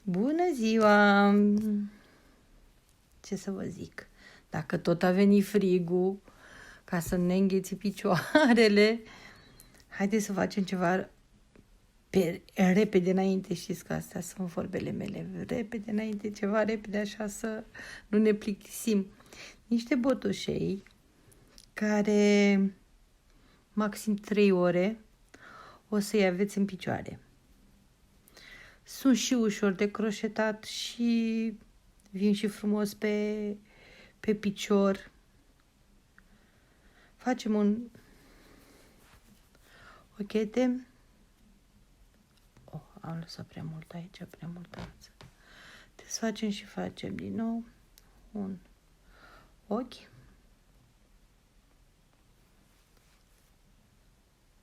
Bună ziua! Ce să vă zic? Dacă tot a venit frigul ca să ne îngheți picioarele, haideți să facem ceva repede înainte, știți că astea sunt vorbele mele, repede înainte, ceva repede așa să nu ne plictisim. Niște botoșei care maxim 3 ore o să-i aveți în picioare. Sunt și ușor de croșetat și vin și frumos pe picior. Facem o chete. Am lăsat prea mult aici, prea mult ață. Desfacem și facem din nou un ochi.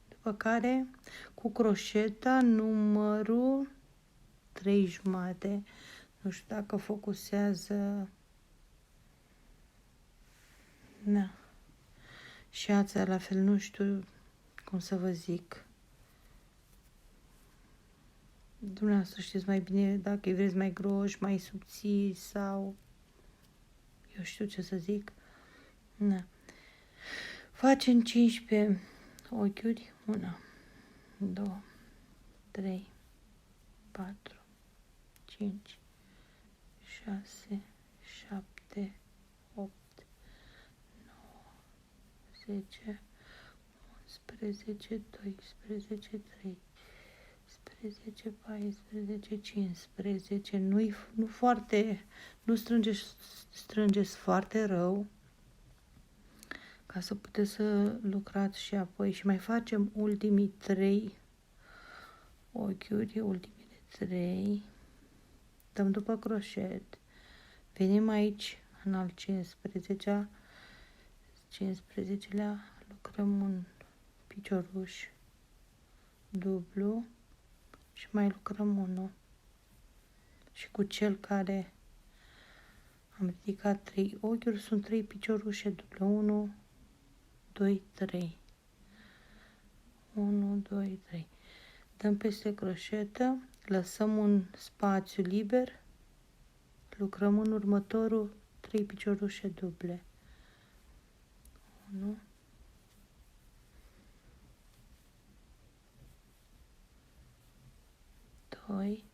După care, cu croșeta, numărul 3,5. Nu știu dacă focusează. Da. Și ața la fel, nu știu cum să vă zic. Dumneavoastră știți mai bine dacă îi vreți mai groși, mai subțiri sau eu știu ce să zic. Da. Facem 15 ochiuri. 1, 2, 3, 4, 5, 6, 7, 8, 9, 10, 11, 12, 13, 14, 15. Nu foarte, nu strângeți foarte rău ca să puteți să lucrați și apoi. Și mai facem ultimii 3 ochiuri, ultimile 3. Dăm după croșet. Venim aici în al 15-lea, lucrăm un picioruș dublu și mai lucrăm unul. Și cu cel care am ridicat 3 ochiuri, sunt 3 piciorușe duble. 1, 2, 3. 1, 2, 3. Dăm peste croșetă, lăsăm un spațiu liber, lucrăm în următorul 3 piciorușe duble. 1, 2,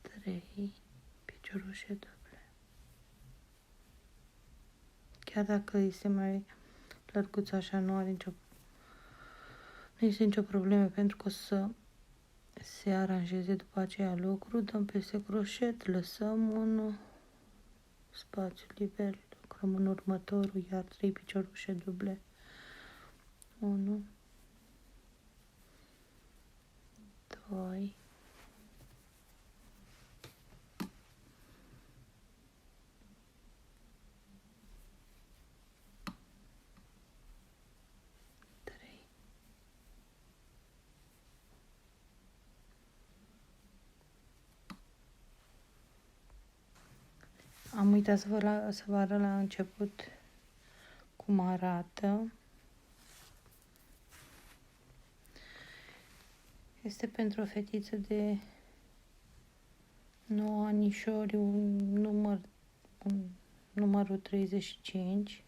3 piciorușe duble. Chiar dacă este mai lărguț așa, nu este nicio problemă, pentru că o să se aranjeze după aceea lucru. Dăm peste croșet, lăsăm un spațiu liber, lucrăm în următorul, iar 3 piciorușe duble. 1, 2, 3. Am uitat să vă arăt la început cum arată. Este pentru o fetiță de 9 anișori, numărul 35.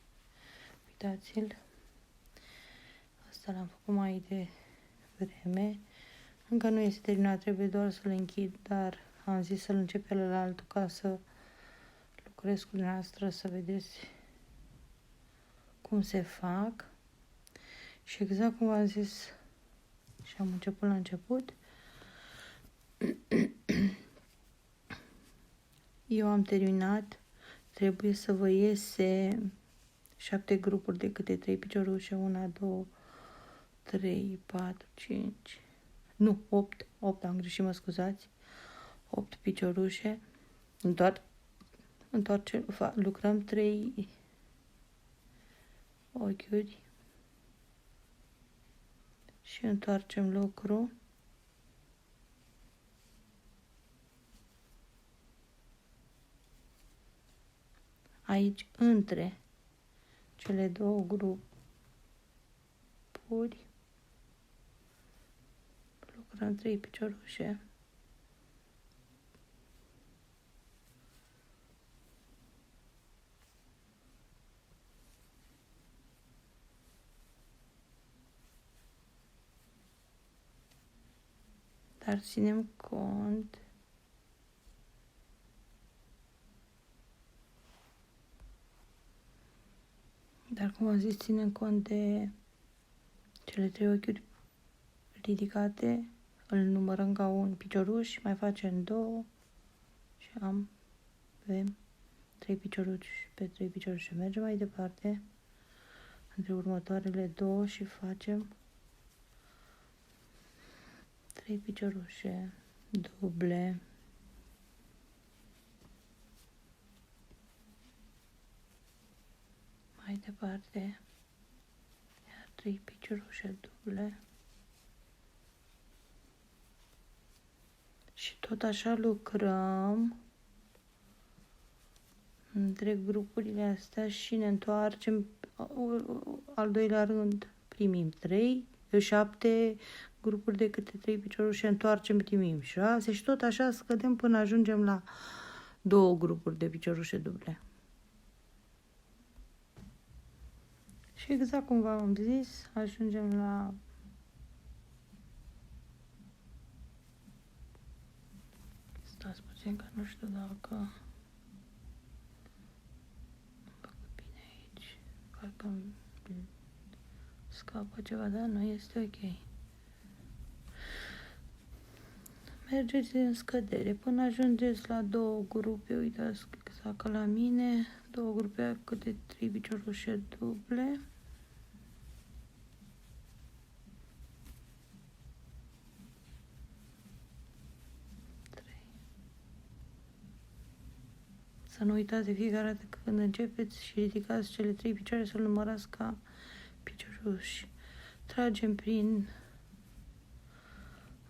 Uitați-l. Asta l-am făcut mai devreme. Încă nu este terminat, trebuie doar să-l închid, dar am zis să-l încep pe altul ca să lucrez cu dumneavoastră, să vedeți cum se fac. Și exact cum v-am zis și am început la început, eu am terminat, trebuie să vă iese 7 grupuri de câte 3 piciorușe, 1, 2, 3, 4, 5, nu, 8 am greșit, mă scuzați, 8 piciorușe, lucrăm 3 ochiuri și întoarcem lucru. Aici, între cele 2 grupuri, lucrăm 3 piciorușe Dar ținem cont cum am zis, ținem cont de cele 3 ochiuri ridicate, îl numărăm ca un picioruș, mai facem 2 și avem 3 picioruși pe 3 picioruși. Mergem mai departe între următoarele 2 și facem 3 piciorușe duble. Mai departe, iar 3 piciorușe duble. Și tot așa lucrăm între grupurile astea și ne întoarcem. Al doilea rând primim 7 grupuri de câte 3 picioruși, întoarcem, primim 6 și tot așa scădem până ajungem la 2 grupuri de piciorușe duble. Și exact cum v-am zis, ajungem la stați puțin că nu știu dacă am făcut bine aici. Parcă scapă ceva, dar nu este ok. Mergeți în scădere până ajungeți la 2 grupe, uitați exact ca la mine, 2 grupe câte 3 piciorușe duble. Să nu uitați de fiecare dată când începeți și ridicați cele 3 picioare să-l numărați ca picioruși. Tragem prin...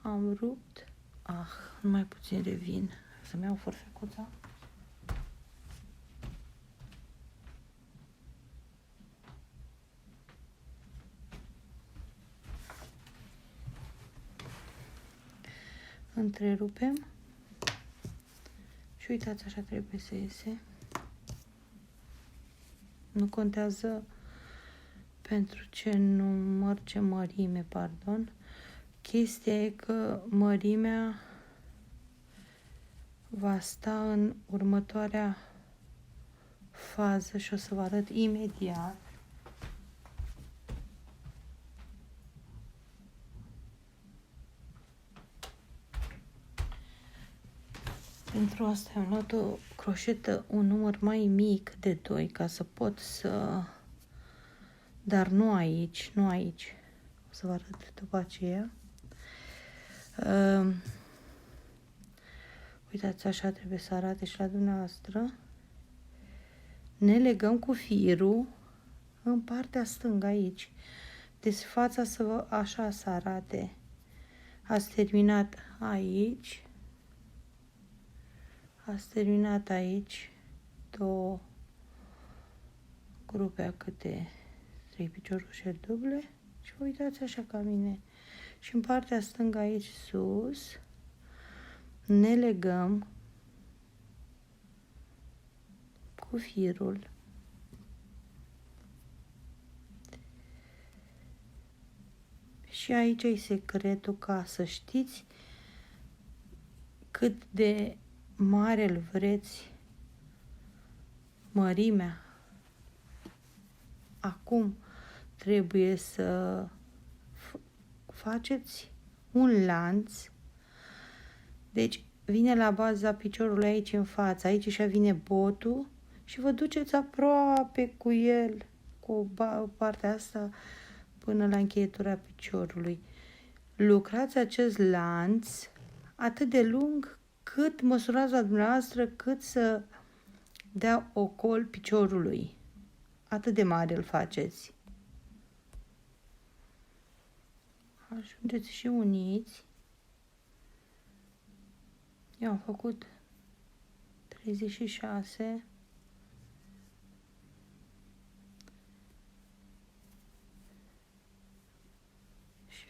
Am rupt. Numai puțin revin. Să-mi iau forfecuța. Întrerupem. Și uitați, așa trebuie să iese. Nu contează pentru ce număr, ce mărime, pardon. Chestia e că mărimea va sta în următoarea fază și o să vă arăt imediat. Pentru asta am luat o croșetă, un număr mai mic de 2, ca să pot să... Dar nu aici, nu aici. O să vă arăt după aceea. Uitați, așa trebuie să arate și la dumneavoastră. Ne legăm cu firul în partea stângă aici. Deci fața așa să arate. Ați terminat aici. Ați terminat aici 2 grupe a câte 3 piciorușe duble și vă uitați așa ca mine. Și în partea stângă aici sus ne legăm cu firul. Și aici e secretul, ca să știți cât de mare îl vreți, mărimea. Acum trebuie să faceți un lanț. Deci vine la baza piciorului aici în față, aici și vine botul și vă duceți aproape cu el, cu partea asta, până la încheietura piciorului. Lucrați acest lanț atât de lung cât măsurați la dumneavoastră, cât să dea ocol piciorului. Atât de mare îl faceți. Ajungeți și uniți. Eu am făcut 36. Și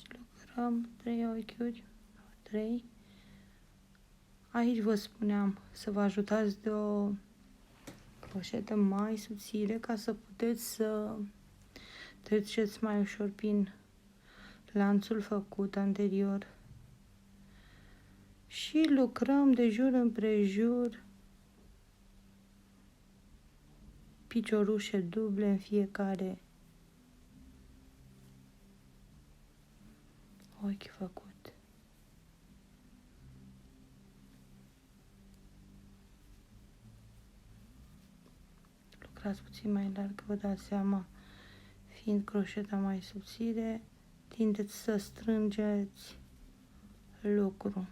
lucrăm 3 ochiuri. 3. Aici vă spuneam să vă ajutați de o croșetă mai subțire ca să puteți să treceți mai ușor prin lanțul făcut anterior. și lucrăm de jur împrejur piciorușe duble în fiecare ochi făcut. Lucrați puțin mai larg, vă dați seama, fiind croșeta mai subțire, tindeți să strângeți lucru.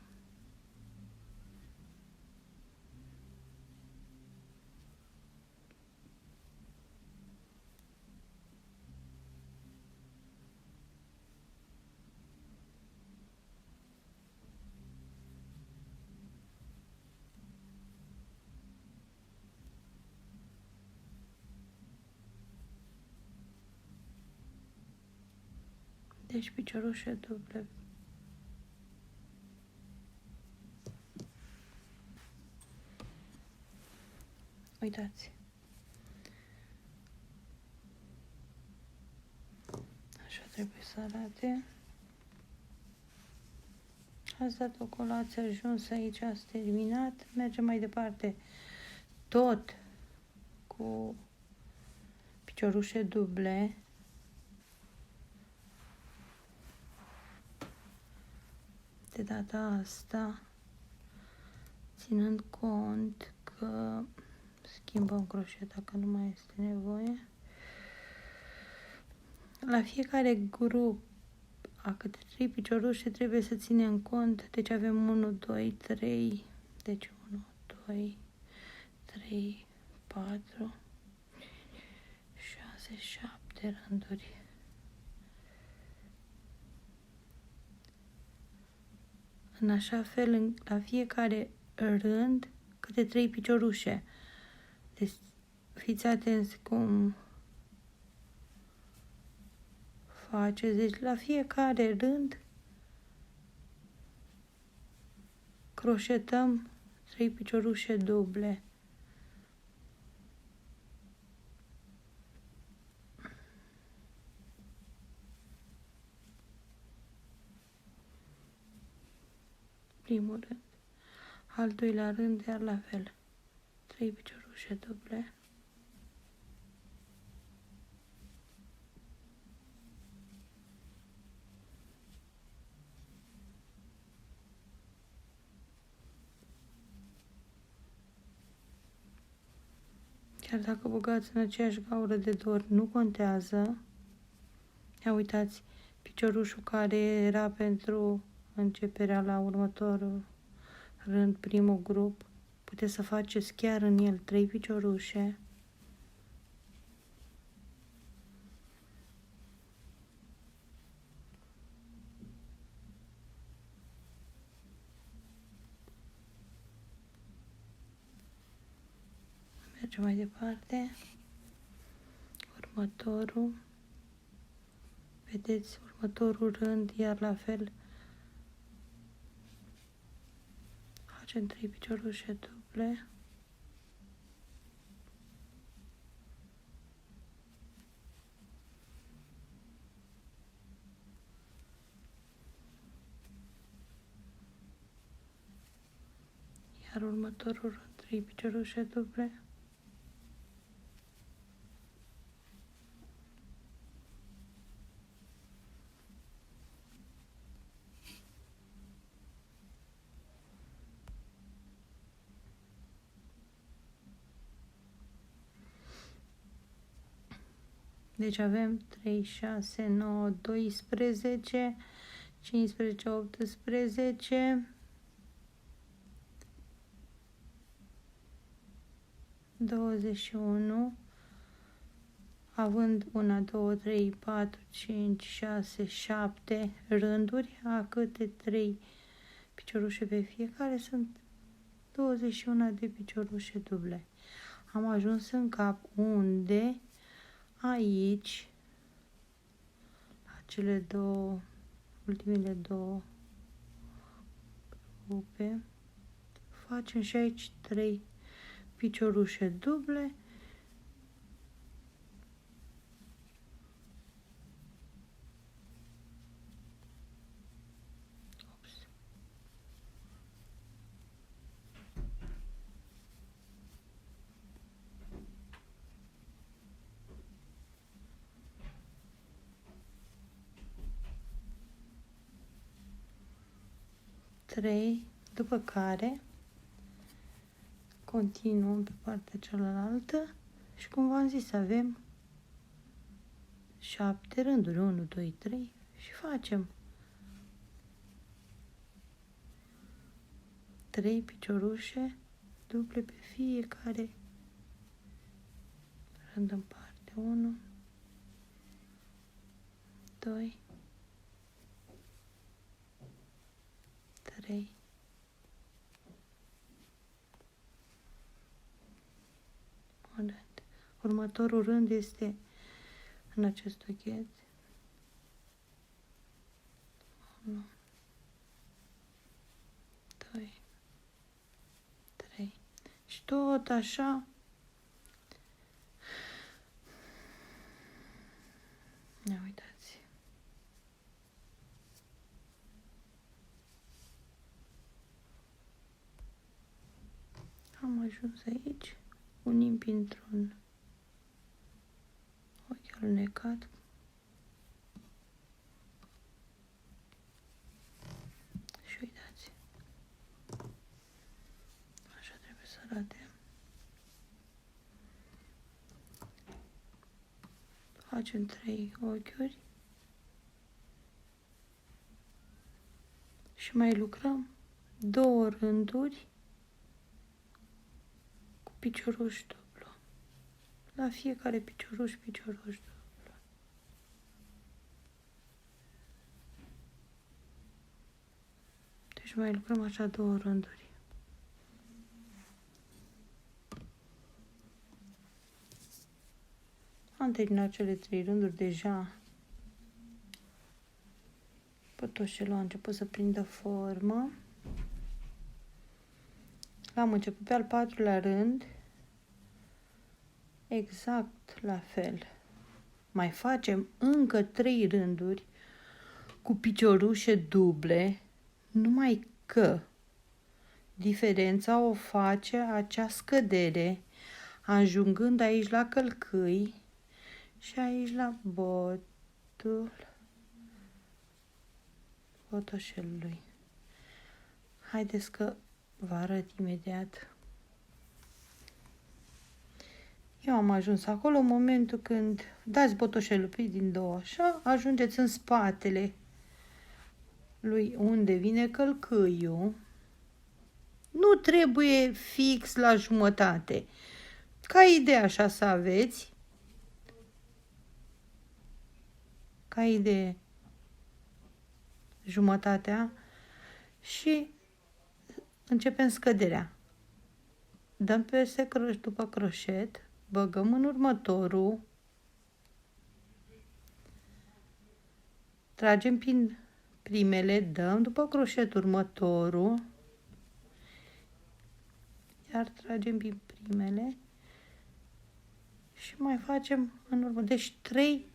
Deci piciorușe duble. Uitați. Așa trebuie să arate. Ați dat o colație, ajuns aici, ați terminat. Mergem mai departe. Tot cu piciorușe duble. De data asta, ținând cont că schimbăm croșeta, că nu mai este nevoie. La fiecare grup a câte 3 piciorușe trebuie să ținem cont. Deci avem 1, 2, 3. Deci 1, 2, 3, 4, 6, 7 rânduri. În așa fel, la fiecare rând, câte 3 piciorușe. Deci, fiți atenți cum faceți. Deci, la fiecare rând, croșetăm 3 piciorușe duble. Primul rând. Al doilea rând, iar la fel. 3 piciorușe duble. Chiar dacă băgați în aceeași gaură de dor, nu contează. Ia uitați, piciorușul care era pentru începerea la următorul rând, primul grup, puteți să faceți chiar în el 3 piciorușe. Mergem mai departe. Următorul. Vedeți, următorul rând, iar la fel facem 3 piciorușe duble. Iar următorul rând, 3 piciorușe duble. Deci avem 3, 6, 9, 12, 15, 18, 21, având 1, 2, 3, 4, 5, 6, 7 rânduri, a câte 3 piciorușe pe fiecare, sunt 21 de piciorușe duble. Am ajuns în cap unde aici, la cele două, ultimele două grupe, facem și aici 3 piciorușe duble. 3, după care continuăm pe partea cealaltă și cum v-am zis, avem 7 rânduri, 1, 2, 3 și facem 3 piciorușe duble pe fiecare rând în parte. 1, 2, 3, 1. Următorul rând este în acest ochet. 1, 2, 3. Și tot așa ia uitați. Am ajuns aici, unim printr-un ochi alunecat. Și uitați. Așa trebuie să arate. Facem 3 ochiuri. Și mai lucrăm 2 rânduri cu picioruș dublu. La fiecare picioruș dublu. Deci mai lucrăm așa 2 rânduri. Am terminat cele 3 rânduri deja. Pătoșelul a început să prindă formă. L-am început pe al 4-lea rând. Exact la fel. Mai facem încă 3 rânduri cu piciorușe duble, numai că diferența o face acea scădere, ajungând aici la călcâi și aici la botoșelului. Haideți că vă arăt imediat. Eu am ajuns acolo în momentul când dați botoșelul pe din două așa, ajungeți în spatele lui unde vine călcâiul. Nu trebuie fix la jumătate. Ca idee așa să aveți. Ca idee jumătatea și începem scăderea. Dăm peste după croșet, băgăm în următorul, tragem prin primele, dăm după croșet următorul, iar tragem prin primele și mai facem în urmă. Deci 3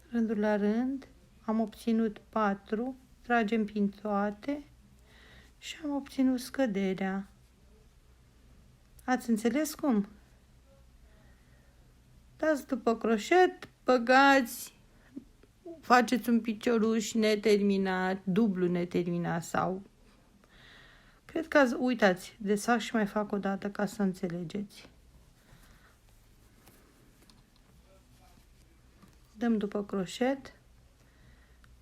rânduri la rând, am obținut 4, tragem prin toate și am obținut scăderea. Ați înțeles cum? Dați după croșet, băgați, faceți un picioruș neterminat, dublu neterminat sau... Cred că azi, uitați, desfac și mai fac o dată ca să înțelegeți. Dăm după croșet,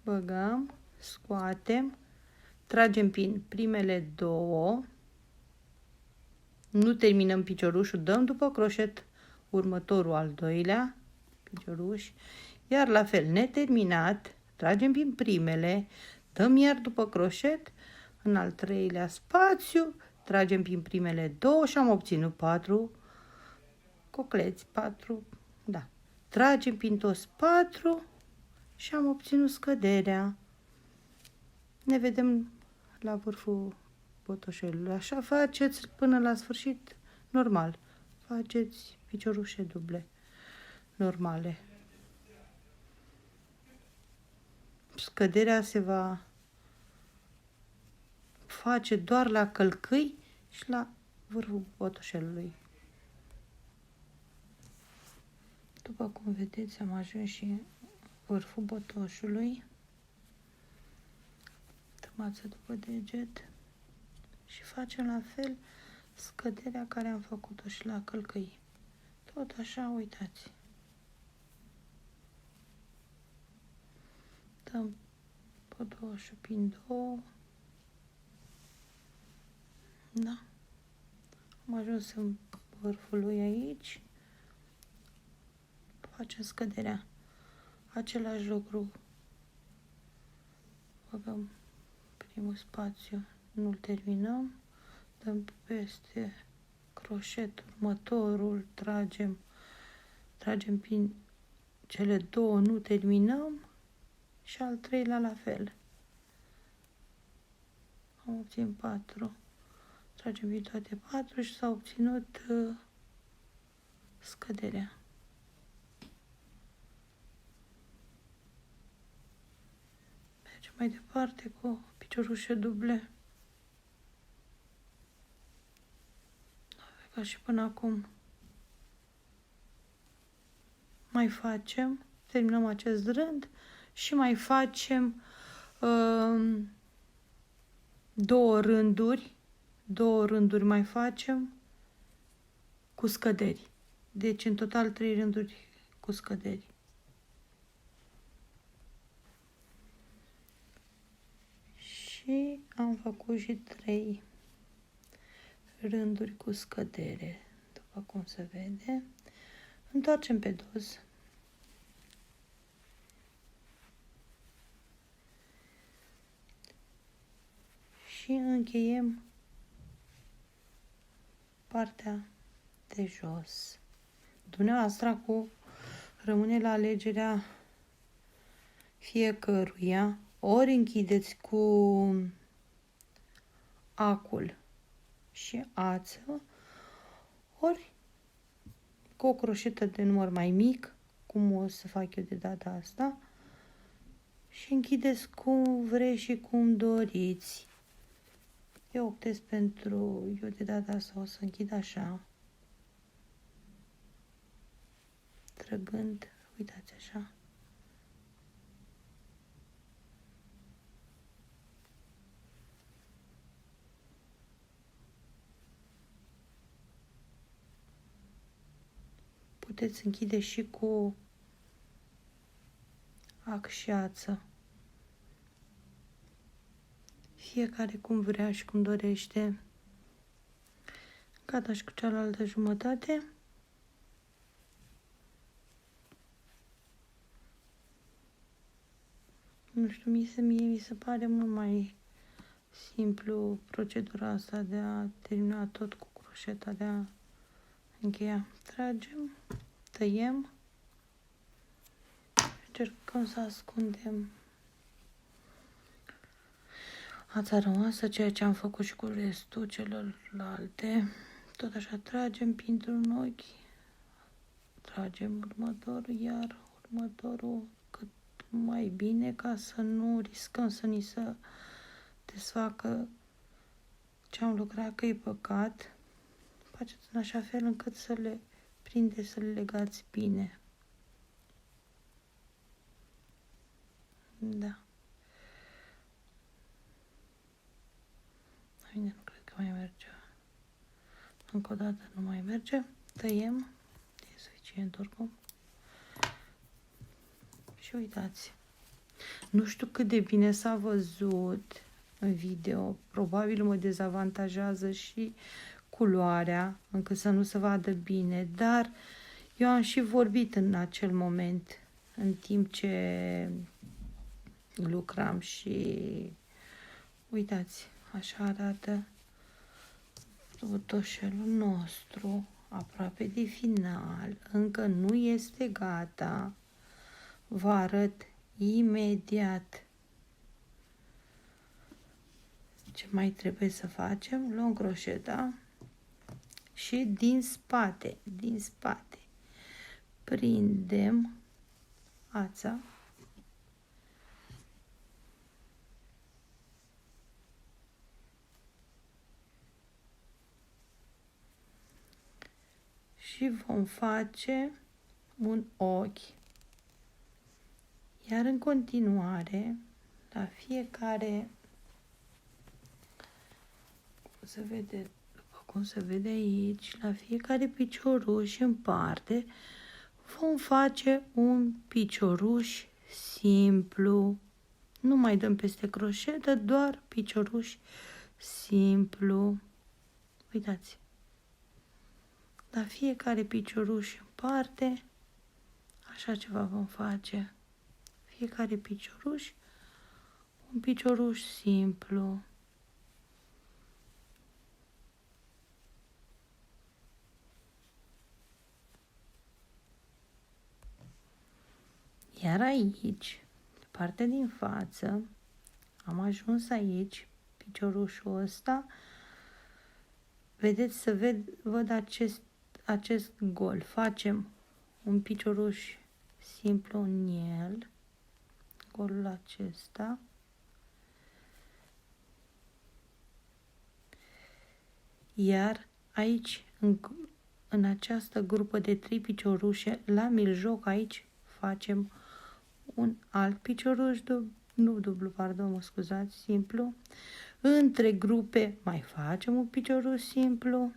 băgăm, scoatem, tragem prin primele 2, nu terminăm piciorușul, dăm după croșet următorul al 2-lea picioruș, iar la fel neterminat, tragem prin primele, dăm iar după croșet, în al 3-lea spațiu, tragem prin primele 2 și am obținut 4 cocleți, 4, da. Tragem prin toți 4 și am obținut scăderea. Ne vedem la vârful botoșelului. Așa faceți până la sfârșit normal. Faceți piciorușe duble normale. Scăderea se va face doar la călcâi și la vârful botoșelului. După cum vedeți, am ajuns și vârful botoșului. Trămață după deget. Și facem la fel scăderea care am făcut-o și la călcăi. Tot așa, uitați. Dăm pe 2 și prin 2. Da. Am ajuns în vârful lui aici. Facem scăderea. Același lucru. Băgăm primul spațiu. Nu-l terminăm. Dăm peste croșet următorul. Tragem prin cele 2. Nu terminăm. Și al 3-lea la fel. Am obținut 4. Tragem prin toate 4 și s-a obținut scăderea. Mergem mai departe cu piciorușe duble. Ca și până acum. Mai facem, terminăm acest rând și mai facem 2 rânduri. 2 rânduri mai facem cu scăderi. Deci în total 3 rânduri cu scăderi. Și am făcut și 3 rânduri cu scădere, după cum se vede. Întoarcem pe dos. Și încheiem partea de jos. Dumneavoastră acum rămâne la alegerea fiecăruia. Ori închideți cu acul și ață, ori cu o croșetă de număr mai mic, cum o să fac eu de data asta, și închideți cum vreți și cum doriți. Eu optez eu de data asta o să închid așa, trăgând, uitați așa. Puteți închide și cu ac și ață. Fiecare cum vrea și cum dorește. Gata și cu cealaltă jumătate. Nu știu, mie mi se pare mult mai simplu procedura asta de a termina tot cu croșeta, de a încheia. Tragem, tăiem, încercăm să ascundem ața rămasă, ceea ce am făcut și cu restul celorlalte. Tot așa tragem printr-un ochi, tragem următorul, iar următorul cât mai bine, ca să nu riscăm să ni se desfacă ce am lucrat, că e păcat. Faceți în așa fel încât să le prindeți, să le legați bine. Da. Bine, nu cred că mai merge. Încă o dată nu mai merge. Tăiem. E suficient oricum. Și uitați. Nu știu cât de bine s-a văzut în video. Probabil mă dezavantajează și culoarea, încât să nu se vadă bine. Dar eu am și vorbit în acel moment, în timp ce lucram și uitați, așa arată butoșelul nostru, aproape de final, încă nu este gata. Vă arăt imediat ce mai trebuie să facem. Luăm croșeta și din spate, prindem ața și vom face un ochi. Iar în continuare, la fiecare după cum se vede aici, la fiecare picioruș în parte vom face un picioruș simplu. Nu mai dăm peste croșetă, doar picioruș simplu. Uitați. La fiecare picioruș în parte, așa ceva vom face. Fiecare picioruș, un picioruș simplu. Iar aici, pe partea din față, am ajuns aici, piciorușul ăsta. Vedeți, văd acest gol. Facem un picioruș simplu în el, golul acesta. Iar aici, în această grupă de 3 piciorușe, la mijloc aici facem un alt picioruș, simplu. Între grupe mai facem un picioruș simplu.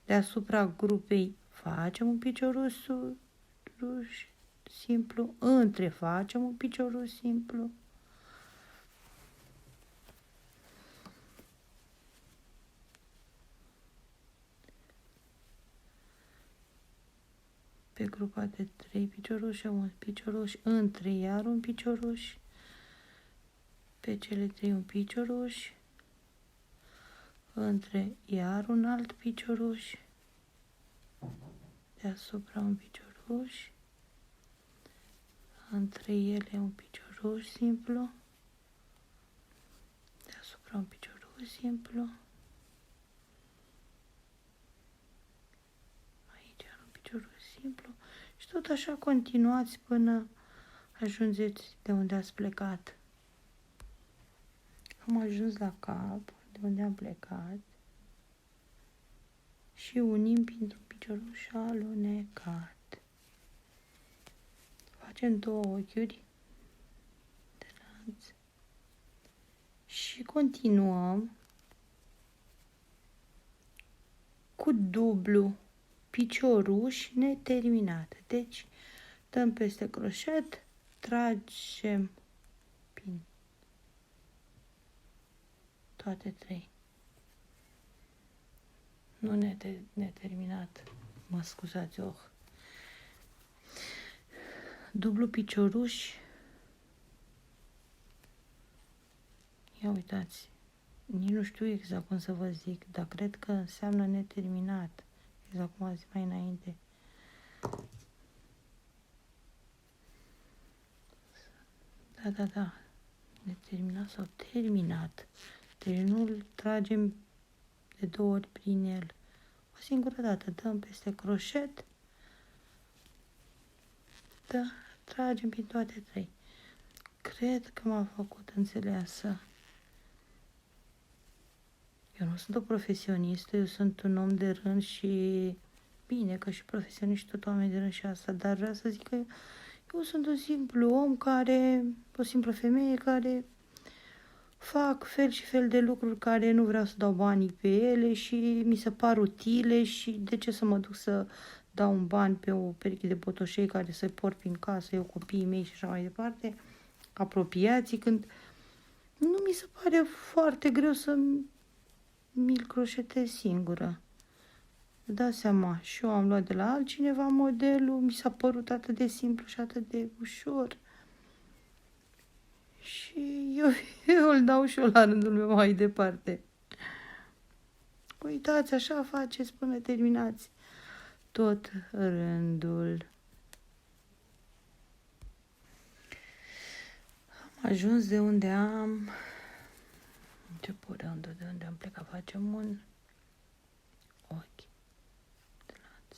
Deasupra grupei facem un picioruș simplu. Între facem un picioruș simplu. Pe grupa de 3 piciorușe, un picioruș, între iar un picioruș, pe cele 3 un picioruș, între iar un alt picioruș, deasupra un picioruș, între ele un picioruș simplu, deasupra un picioruș simplu, aici un picioruș simplu și tot așa continuați până ajungeți de unde ați plecat. Am ajuns la cap, de unde am plecat, și unim printr-un picioruș alunecat. Facem 2 ochiuri de lanț și continuăm cu dublu picioruș neterminat. Deci dăm peste croșet, tragem prin toate 3. Nu neterminat, mă scuzați, dublu picioruș. Ia uitați, nici nu știu exact cum să vă zic, dar cred că înseamnă neterminat, exact cum am zis mai înainte. Da, neterminat sau terminat. Deci nu-l tragem de 2 ori prin el. O singură dată dăm peste croșet, tragem prin toate 3. Cred că m-a făcut înțeleasă. Eu nu sunt o profesionistă, eu sunt un om de rând și bine că și profesioniști tot oameni de rând și asta, dar vreau să zic că eu sunt un simplu om o simplă femeie care fac fel și fel de lucruri care nu vreau să dau banii pe ele și mi se par utile și de ce să mă duc să dau un ban pe o pereche de botoșei care să-i port prin casă, eu, copiii mei și așa mai departe, apropiații, când nu mi se pare foarte greu să mi-l croșetez singură. Dați seama, și eu am luat de la altcineva modelul, mi s-a părut atât de simplu și atât de ușor. Și eu îl dau și eu la rândul meu mai departe. Uitați, așa faceți până terminați tot rândul. Am ajuns de unde am început, de unde am plecat. Facem un ochi de lanț.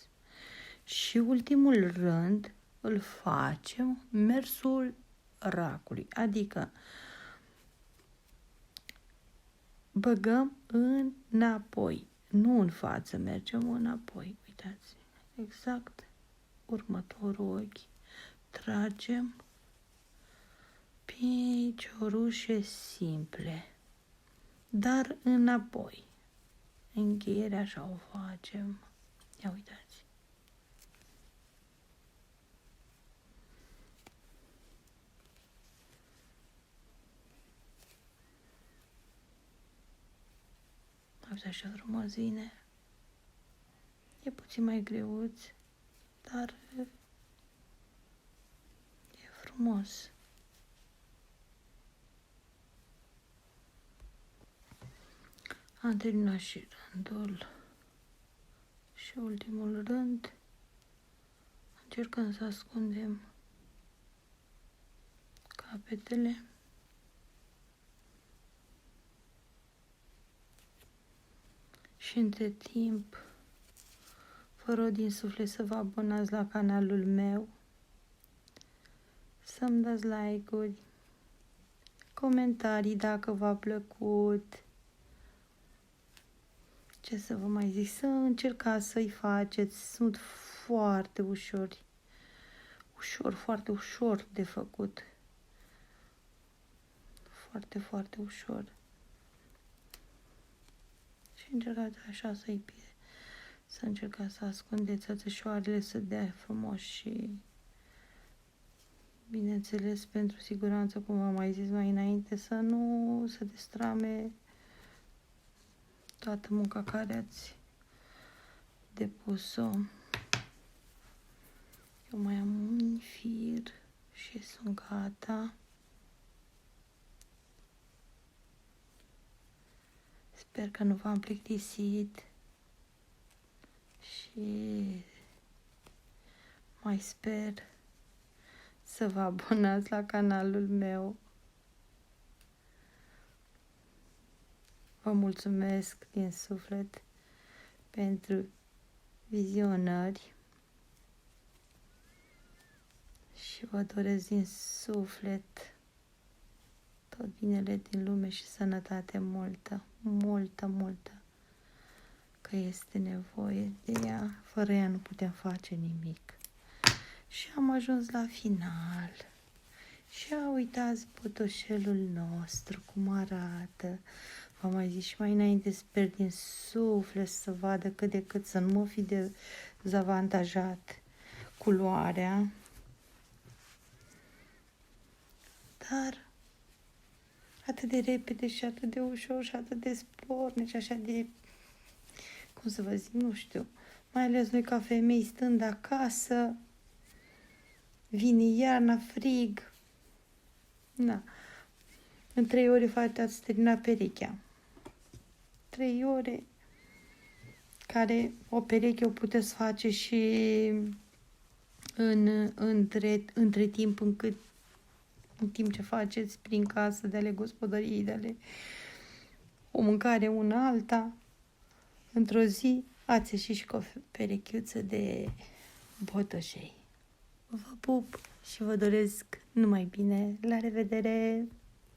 Și ultimul rând îl facem mersul racului, adică băgăm înapoi, nu în față, mergem înapoi. Uitați, exact următorul ochi, tragem piciorușe simple. dar înapoi. Încheierea așa o facem. Ia uitați. Uite așa frumos vine. E puțin mai greuț, dar e frumos. Am terminat și rândul și ultimul rând. Încercăm să ascundem capetele. Și între timp, vă rog din suflet să vă abonați la canalul meu, să-mi dați like-uri, comentarii dacă v-a plăcut. Ce să vă mai zic, să încercați să-i faceți, sunt foarte ușori, foarte ușor de făcut, foarte ușor. Și încercați așa să încercați să ascundeți ățășoarele, să dea frumos și, bineînțeles, pentru siguranță, cum am mai zis mai înainte, să nu se destrame toată munca care ați depus-o. Eu mai am un fir și sunt gata. Sper că nu v-am plictisit și mai sper să vă abonați la canalul meu. Vă mulțumesc din suflet pentru vizionări și vă doresc din suflet tot binele din lume și sănătate multă, că este nevoie de ea. Fără ea nu putem face nimic. Și am ajuns la final. Și uitați potoșelul nostru cum arată. V-am mai zis și mai înainte, sper din suflet să vadă cât de cât, să nu mă fi dezavantajat culoarea. Dar atât de repede și atât de ușor și atât de spornic și așa de, cum să vă zic, nu știu. Mai ales noi ca femei stând acasă, vine iarna, frig. Na. În 3 ore, frate, ați terminat perechea. 3 ore care o pereche o puteți face și între timp, în timp ce faceți prin casă, de ale gospodăriei, de ale o mâncare una alta, într-o zi ați ieșit și cu o perechiuță de botoșei. Vă pup și vă doresc numai bine. La revedere!